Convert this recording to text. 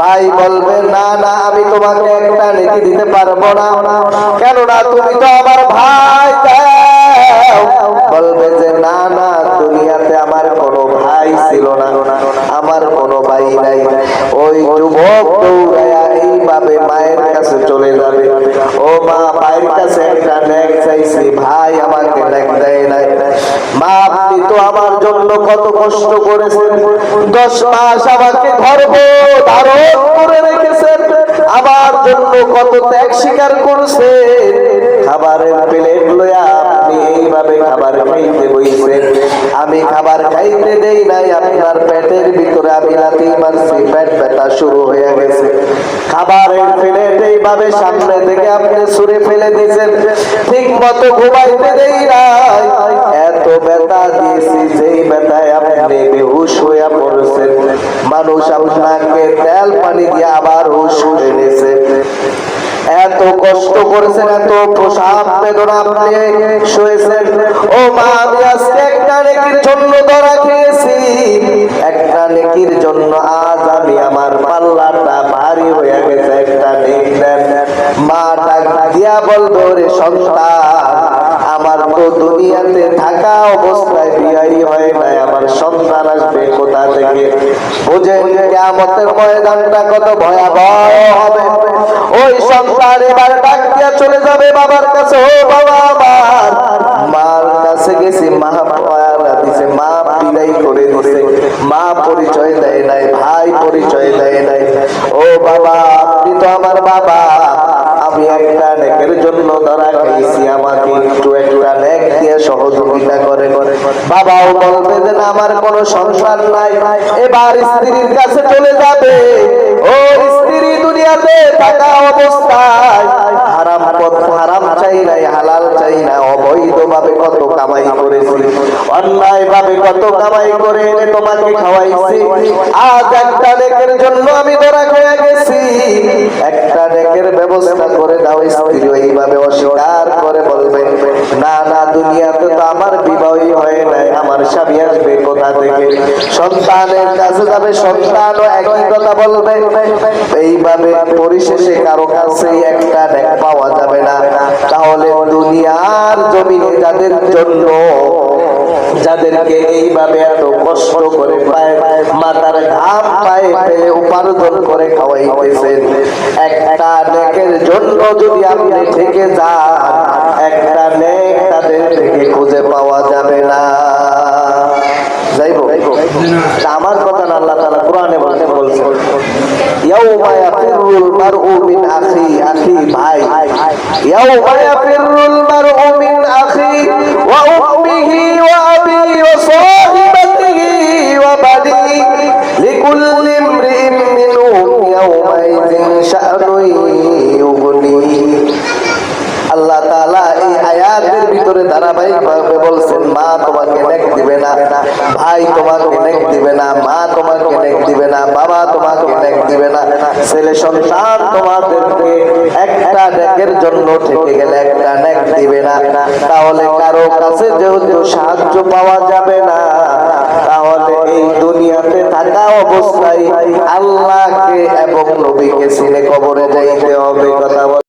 ভাই বলবে না না আমি তোমাকে একটা নেকি দিতে পারবো না, কেননা তুমি তো আমার ভাই। বলবে যে না না দুনিয়াতে আমার কোনো ভাই ছিল না, আমার কোনো ভাই নাই। ওই যুবক দৌড়ায়া এইভাবে মায়ের কাছে চলে যাবে, ও মা ভাইয়ের কাছে একটা নেক চাইছি, ভাই আমাকে নেক দেয় নাই। মা আপনি তো আমার জন্য কত কষ্ট করেছেন, 10 মাস আমাকে গর্ভে ধারণ করে রেখেছেন, আমার জন্য কত ত্যাগ স্বীকার করেছেন। খাবারের প্লেট লইয়া আপনি এইভাবে খাবার খাইতে বইছেন, আমি খাবার খাইতে দেই নাই, আপনার পেটের ভিতরে আমি লাথি মারছি, পেট ব্যথা শুরু হয়ে গেছে। খাবারের প্লেট এইভাবে সামনে থেকে আপনি ছুঁড়ে ফেলে দিয়েছেন, ঠিক মতো ঘুমাইতে দেই নাই, এত ব্যথা দিয়েছি যেই ব্যথায় আপনি বেহুশ হয়ে পড়েছেন। মানুষ আপনাকে তেল পানি দিয়ে আবার হুশ করে নিয়েছে। এত কষ্ট করেছেন, এত প্রসাব বেদনা আপনি শুয়েছেন। ও মা আমি আজকে একটা নেকির জন্য ধরা খেয়েছি, একটা নেকির জন্য আজ আমি আমার পাল্লাটা ভারী হয়ে গেছে, একটা নেক দেন। মা ডাক দিয়া বলবো রে সন্তান, আমার তো দুনিয়াতে থাকা অবস্থায় বিয়াই হয় নাই, আমার সন্তান আসবে কোথা থেকে? বুঝেন কিয়ামতের ময়দানটা কত ভয়াবহ হবে। ওই সন্তান এবার ডাক দিয়া চলে যাবে বাবার কাছে, ও বাবা আমার। মার কাছে গেছি, মা পয়লা দিছে, মা বিদায় করে দিছে, মা পরিচয় দেয় নাই, ভাই পরিচয় দেয় নাই। ও বাবা আপনি তো আমার বাবা, আমি একটা নেকের জন্য ধরা খাইছি, আমাকে একটু একটা নেক দিয়ে সহযোগিতা করে। বাবাও বলবে যে না আমার কোনো সংসার নাই, এবার স্ত্রীর কাছে চলে যাবে। ও স্ত্রী দুনিয়াতে থাকা অবস্থায় হারাম পথ, হারাম চাই নাই, হালাল চাই না, অবৈধ ভাবে কত কামাই করেছি, অন্যায় ভাবে কত কামাই করে এনে তোমাকে খাওয়াইছি, আজ একটা নেকের জন্য আমি ধরা খেয়ে গেছি, একটা নেকের ব্যবস্থা করে দাও। স্ত্রী এইভাবে অস্বীকার করে বলবে না না দুনিয়াতে তো আমার বিবাহই হয় নাই, আমার স্বামী আসবে কোথা থেকে? সন্তানের কাছে যাবে, সন্তানও একই কথা বলবে। এইভাবে পরিশেষে কারো কাছে একটা নেক পাওয়া যাবে না। তাহলে দুনিয়ার জমিনে যাদের জন্য, যাদেরকে এইভাবে এত কষ্ট করে পায় মাথার ঘাম পায়ে ফেলে উপার্জন করে খাওয়াইতেছেন, একটা নেকের জন্য যদি আপনি থেকে যান, একটা নেক তাদের থেকে খুঁজে পাওয়া যাবে না। যাইবো আমার কথা না, আল্লাহ তাআলা কোরআনে বলছেন ইয়াউমা ইয়াফিরুল মারউ মিন আখি, আখি ভাই, ইয়াউমা ইয়াফিরুল মারউ মিন আখি ওয়া উম্মিহি ওয়া আবি ওয়া সাহিবাতিহি ওয়া বানি লিকুল্লি ইমরিইন মিনহুম ইয়াউমাইযিন শা'নুন ইউগনি। আল্লাহ তাআলা এই আয়াতের ভিতরে ধারাবাহিকভাবে বলছেন মা তোমাকে নেক দিবে না, ভাই তোমাকে নেক দিবে না, মা তোমাকে নেক দিবে না, বাবা তোমাকে নেক দিবে না, ছেলে সন্তান তোমাদেরকে একটা নেকের জন্য থেকে গেলে একটা নেক দিবে না। তাহলে কারো কাছে যেহেতু সাহায্য পাওয়া যাবে না, তাহলে এই দুনিয়াতে থাকা অবস্থায় আল্লাহকে এবং নবীকে চিনে কবরে যাইতে হবে। কথা বলে